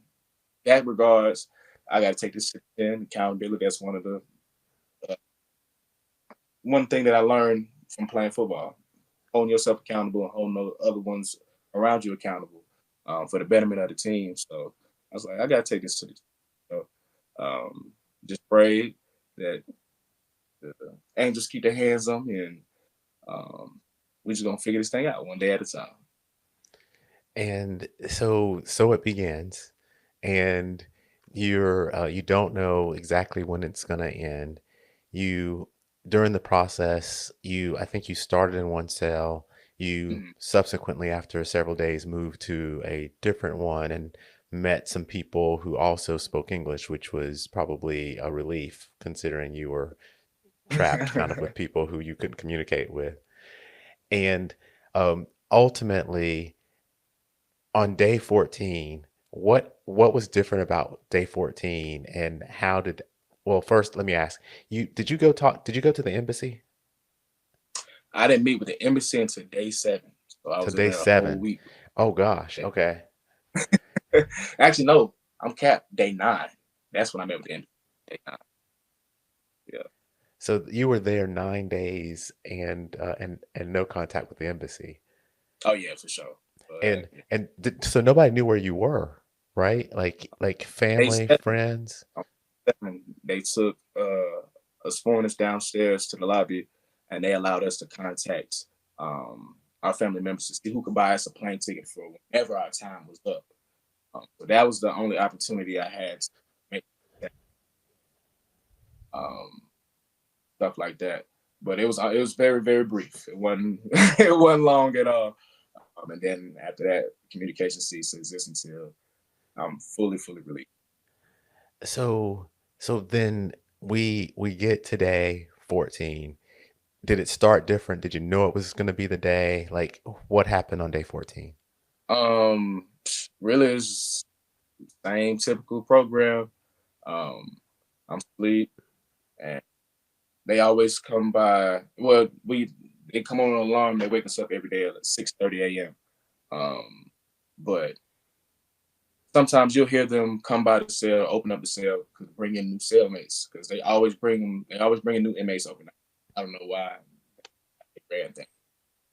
that regards, I gotta take this in accountability. That's uh, one thing that I learned from playing football. Holding yourself accountable and holding the other ones around you accountable for the betterment of the team. So I was like, I gotta take this to the so, just pray that the angels keep their hands on me, and um, we're just gonna figure this thing out one day at a time. And so it begins, and you don't know exactly when it's gonna end. You During the process, I think you started in one cell. You Mhm. subsequently, after several days, moved to a different one and met some people who also spoke English, which was probably a relief considering you were trapped kind of with people who you couldn't communicate with. And ultimately, on day 14, what was different about day 14, and how did well, first let me ask, did you go to the embassy I didn't meet with the embassy until day 7, so I to was in day there a whole 7? week. Oh gosh, okay. Actually, no, I'm capped day 9. That's when I met with the embassy. Day 9. Yeah. So you were there 9 days and no contact with the embassy. Oh yeah, for sure. But So nobody knew where you were, right? Like day family, 7, friends? they took us foreigners downstairs to the lobby, and they allowed us to contact our family members to see who could buy us a plane ticket for whenever our time was up. So that was the only opportunity I had to make that, um, stuff like that. But it was very very brief. It wasn't it wasn't long at all. And then after that, communication ceased to exist until I'm fully released. So so then we get to day 14. Did it start different? Did you know it was gonna be the day? Like, what happened on day 14? Um, really, it's same typical program. Um, I'm asleep, and they always come by. Well, they come on an alarm. They wake us up every day at 6:30 a.m. Um, but sometimes you'll hear them come by the cell, open up the cell, bring in new cellmates because they always bring them. They always bring in new inmates overnight. I don't know why. Grand thing.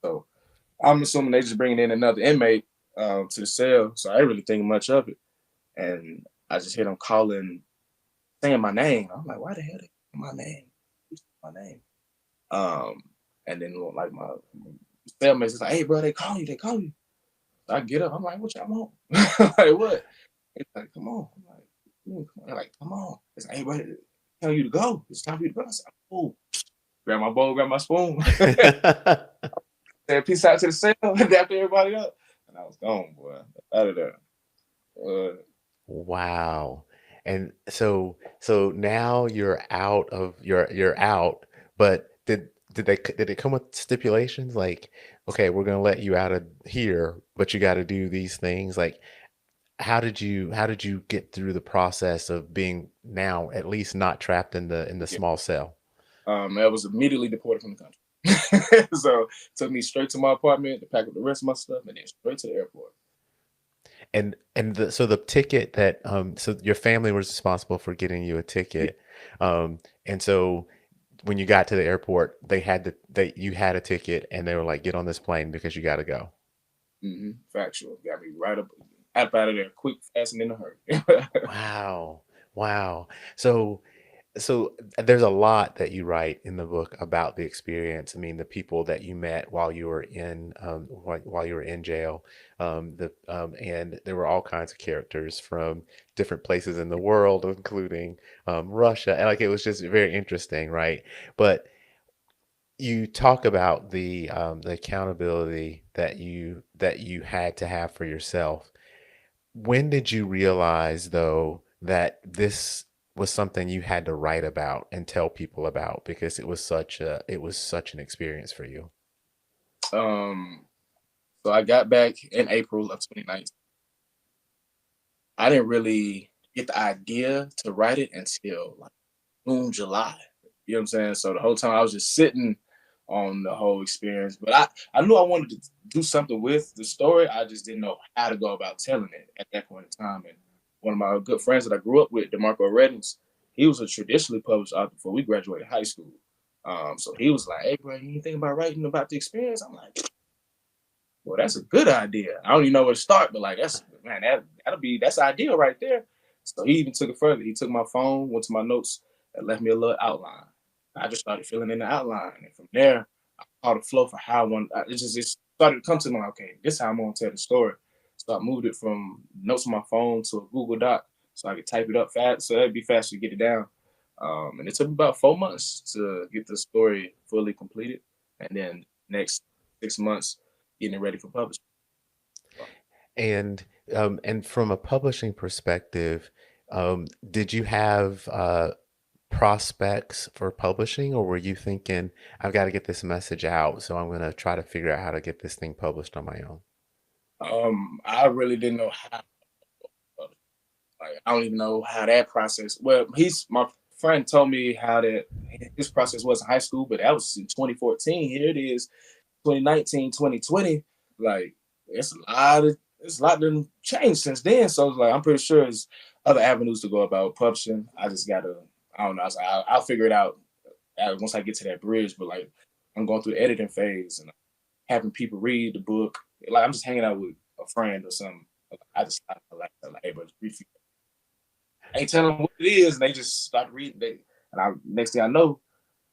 So I'm assuming they just bringing in another inmate to the cell. So I didn't really think much of it, and I just hear them calling, saying my name. I'm like, why the hell they calling my name? Who's my name? Um, and then like my cellmates is like, hey bro, they call you, they call you. So I get up, I'm like, what y'all want? Like what? It's like, come on. I'm like, come on. They're like, come on. It's like, hey bro, tell you to go. It's time for you to go. I said, oh, grab my bowl, grab my spoon. Said peace out to the cell, dapped everybody up. And I was gone, boy. Out of there. Uh, Wow. And so now you're out, but did it come with stipulations like, okay, we're gonna let you out of here, but you got to do these things? Like, how did you get through the process of being now at least not trapped in the yeah. small cell? I was immediately deported from the country. So took me straight to my apartment to pack up the rest of my stuff and then straight to the airport. So the ticket that so your family was responsible for getting you a Yeah. ticket, and so when you got to the airport, you had a ticket, and they were like, get on this plane because you got to go. Factual. Got me right up out of there quick, fast, and in a hurry. Wow, wow. So So there's a lot that you write in the book about the experience. I mean, the people that you met while you were in while you were in jail, and there were all kinds of characters from different places in the world, including Russia. And like it was just very interesting, right? But you talk about the accountability that you had to have for yourself. When did you realize, though, that this was something you had to write about and tell people about because it was such an experience for you? Um, so I got back in April of 2019. I didn't really get the idea to write it until like June, July. You know what I'm saying? So the whole time I was just sitting on the whole experience. But I knew I wanted to do something with the story. I just didn't know how to go about telling it at that point in time. And one of my good friends that I grew up with, DeMarco Reddings, he was a traditionally published author before we graduated high school. So he was like, "Hey, bro, you think about writing about the experience?" I'm like, well, that's a good idea. I don't even know where to start, but like that's man, that's ideal right there. So he even took it further. He took my phone, went to my notes, and left me a little outline. I just started filling in the outline, and from there, I caught a flow for how I want. It started to come to me like, okay, this is how I'm gonna tell the story. So I moved it from notes on my phone to a Google Doc, so I could type it up fast, so it'd be faster to get it down. And it took me about 4 months to get the story fully completed, and then next 6 months getting it ready for publishing. And from a publishing perspective, did you have prospects for publishing, or were you thinking, I've got to get this message out, so I'm going to try to figure out how to get this thing published on my own? I really didn't know how. Like, I don't even know how that process. Well, he's my friend told me how that his process was in high school, but that was in 2014. Here it is, 2019, 2020. Like, it's a lot that changed since then. So it's like I'm pretty sure there's other avenues to go about publishing. I just gotta, I don't know. I was like, I'll figure it out once I get to that bridge. But like, I'm going through the editing phase and having people read the book. Like I'm just hanging out with a friend or something. I just like, hey, bro, just read I ain't telling them what it is, and they just start reading. And I next thing I know,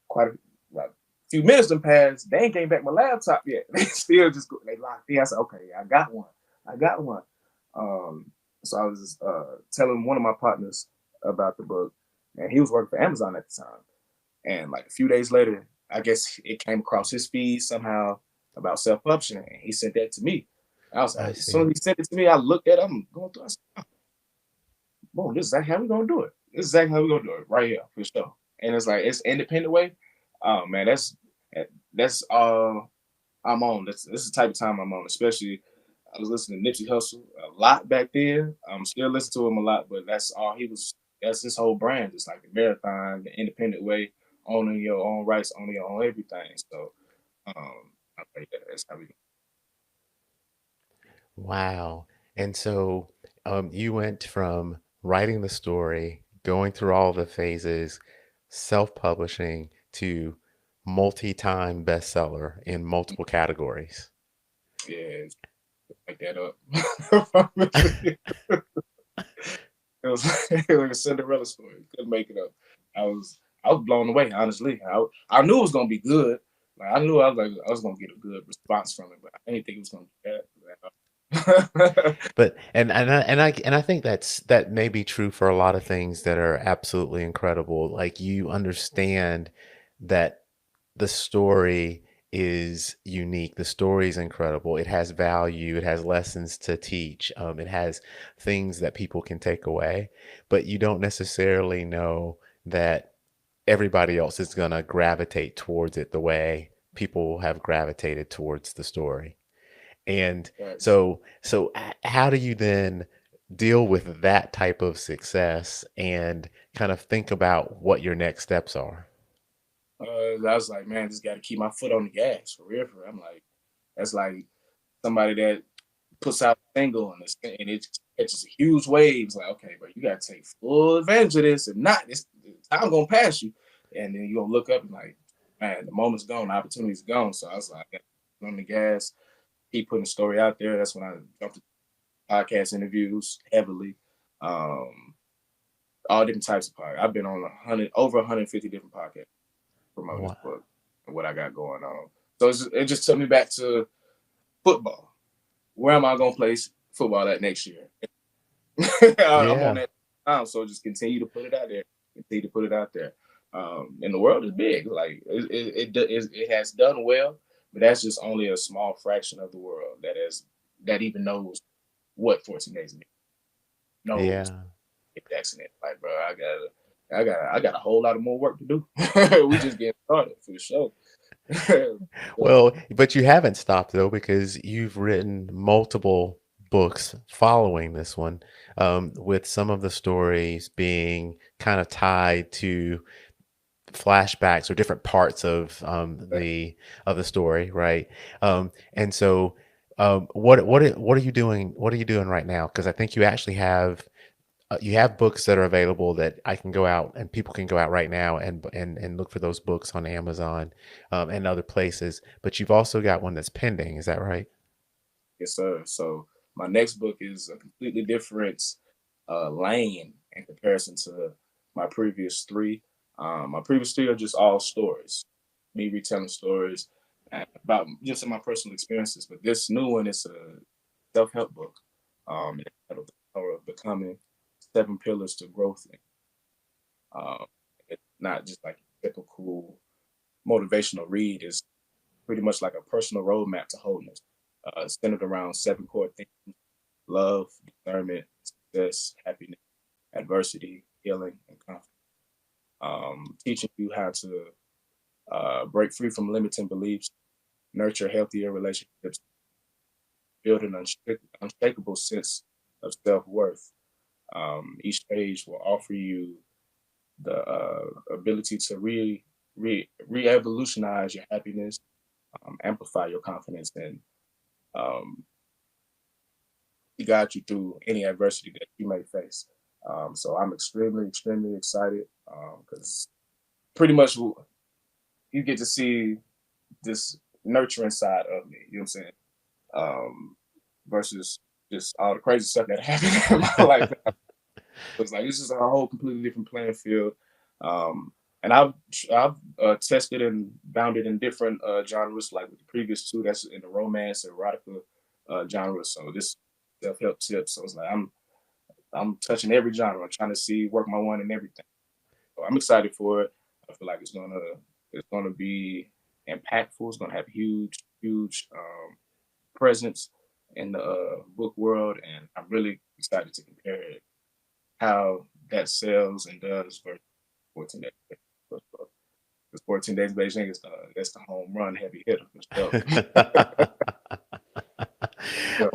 quite a few minutes done passed. They ain't came back my laptop yet. They still just they locked in. I said, okay, I got one. I got one. Um, so I was telling one of my partners about the book, and he was working for Amazon at the time. And like a few days later, I guess it came across his feed somehow about self-publishing, and he sent that to me. I was I like, as soon see. as he sent it to me, I looked at it, I'm going through. I said, boom, this is exactly how we gonna do it. This is exactly how we gonna do it right here for sure. And it's like it's independent way. Oh man, that's all I'm on. This is the type of time I'm on. Especially I was listening to Nipsey Hussle a lot back then. I'm still listening to him a lot, but that's all he was. That's his whole brand. It's like the marathon, the independent way, owning your own rights, owning your own everything. So I think that's how we. Wow. And so you went from writing the story, going through all the phases, self-publishing to multi-time bestseller in multiple categories. Yeah, make that up. It was it was like a Cinderella story. Couldn't make it up. I was blown away, honestly. I knew it was gonna be good. Like I knew I was gonna get a good response from it, but I didn't think it was gonna be that. But and I think that may be true for a lot of things that are absolutely incredible. Like you understand that the story is unique. The story is incredible. It has value. It has lessons to teach. It has things that people can take away, but you don't necessarily know that everybody else is going to gravitate towards it the way people have gravitated towards the story. And Facts. so how do you then deal with that type of success and kind of think about what your next steps are? I was like, man, just got to keep my foot on the gas for real. For real. I'm like, that's like somebody that puts out a single and it just catches a huge waves. Like, okay, but you got to take full advantage of this. If not, this time gonna pass you, and then you gonna look up and like, man, the moment's gone, the opportunity's gone. So I was like, I got to put on the gas, keep putting the story out there. That's when I jumped to podcast interviews heavily. Um, all different types of podcasts. I've been on 150 different podcasts promoting this Wow. book and what I got going on. So it just took me back to football. Where am I gonna play football at next year? I'm on Yeah. that time, so just continue to put it out there. Continue to put it out there. And the world is big. Like it has done well, but that's just only a small fraction of the world that even knows what 14 days means. Knows Yeah. Jackson it. Like, bro, I got a whole lot of more work to do. We just getting started for sure. So, Well, but you haven't stopped though, because you've written multiple books following this one, with some of the stories being kind of tied to flashbacks or different parts of the story, right? And so, what are you doing? What are you doing right now? Because I think you have books that are available that I can go out and people can go out right now and look for those books on Amazon, and other places. But you've also got one that's pending. Is that right? yes, sir. So my next book is a completely different lane in comparison to my previous three. My previous three are just all stories, me retelling stories about just in my personal experiences. But this new one is a self-help book. It's titled The Power of Becoming: Seven Pillars to Growth. Um, it's not just like a typical motivational read. It's pretty much like a personal roadmap to wholeness, centered around seven core themes: love, discernment, success, happiness, adversity, healing, and confidence. Teaching you how to break free from limiting beliefs, nurture healthier relationships, build an unshakable sense of self worth. Each page will offer you the ability to re-evolutionize your happiness, amplify your confidence, and um, guide you through any adversity that you may face. So I'm extremely excited because pretty much you get to see this nurturing side of me. You know what I'm saying? Um, versus just all the crazy stuff that happened in my life. It's like this is a whole completely different playing field. Um, and I've tested and bounded in different genres, like with the previous two. That's in the romance and erotica genre. So this self help tips. So it's like I'm touching every genre. I'm trying to see work my one and everything. So I'm excited for it. I feel like it's gonna be impactful. It's gonna have huge presence in the book world, and I'm really excited to compare it how that sells and does versus 14 days. Because 14 days Beijing is that's the home run heavy hitter for sure. So,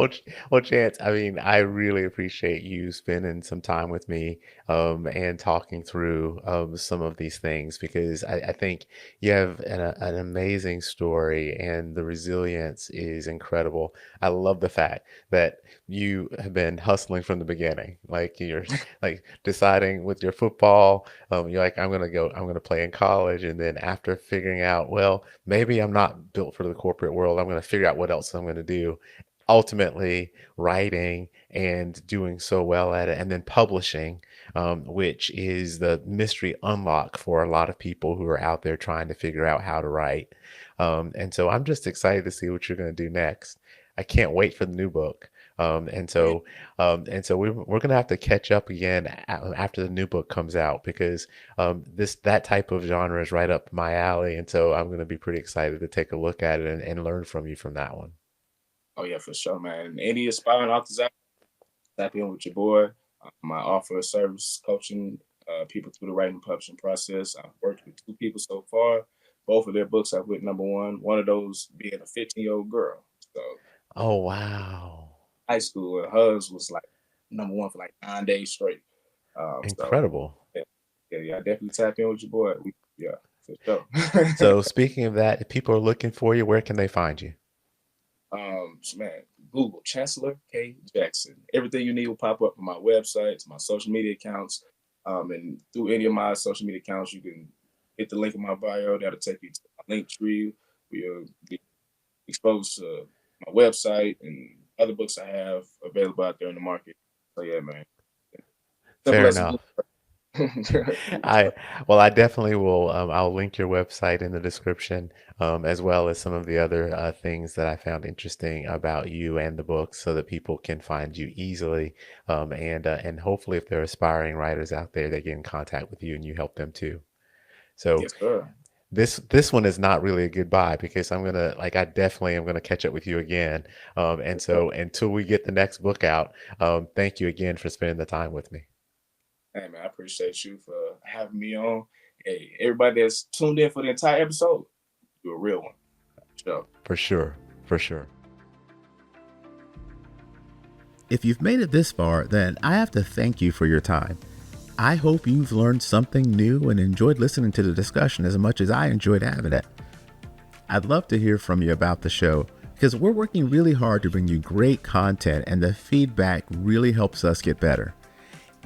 Well, Chance, I mean, I really appreciate you spending some time with me, and talking through some of these things, because I think you have an amazing story and the resilience is incredible. I love the fact that you have been hustling from the beginning. Like you're like deciding with your football, you're like, I'm gonna play in college. And then after figuring out, well, maybe I'm not built for the corporate world, I'm gonna figure out what else I'm gonna do, ultimately writing and doing so well at it, and then publishing, which is the mystery unlock for a lot of people who are out there trying to figure out how to write. And so I'm just excited to see what you're going to do next. I can't wait for the new book. yeah. We're going to have to catch up again after the new book comes out, because that type of genre is right up my alley. And so I'm going to be pretty excited to take a look at it and learn from you from that one. Oh yeah, for sure, man. Any aspiring authors out, tap in with your boy. I offer service coaching people through the writing and publishing process. I've worked with two people so far. Both of their books I've written number one. One of those being a 15-year-old girl. So Oh, wow. high school, and hers was like number one for like 9 days straight. So Incredible. yeah, yeah, definitely tap in with your boy. Yeah, for sure. So speaking of that, if people are looking for you, where can they find you? So man, Google Chancellor K Jackson. Everything you need will pop up on my websites, my social media accounts, and through any of my social media accounts, you can hit the link in my bio. That'll take you to my link tree. You'll be exposed to my website and other books I have available out there in the market. So yeah, man, simple Fair as a Google. enough. I well, I definitely will. I'll link your website in the description, as well as some of the other things that I found interesting about you and the book, so that people can find you easily. And hopefully, if there are aspiring writers out there, they get in contact with you and you help them too. So Yes, sir. this one is not really a goodbye, because I definitely am gonna catch up with you again. And Yes, sir. so until we get the next book out, thank you again for spending the time with me. Hey, man, I appreciate you for having me on. Hey, everybody that's tuned in for the entire episode, you're a real one. Sure. For sure, for sure. If you've made it this far, then I have to thank you for your time. I hope you've learned something new and enjoyed listening to the discussion as much as I enjoyed having it. I'd love to hear from you about the show, because we're working really hard to bring you great content, and the feedback really helps us get better.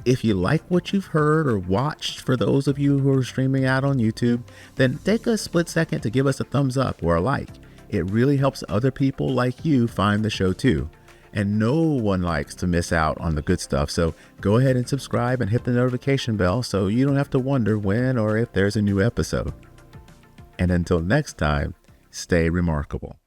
If you like what you've heard or watched, for those of you who are streaming out on YouTube, then take a split second to give us a thumbs up or a like. It really helps other people like you find the show too. And no one likes to miss out on the good stuff, so go ahead and subscribe and hit the notification bell so you don't have to wonder when or if there's a new episode. And until next time, stay remarkable.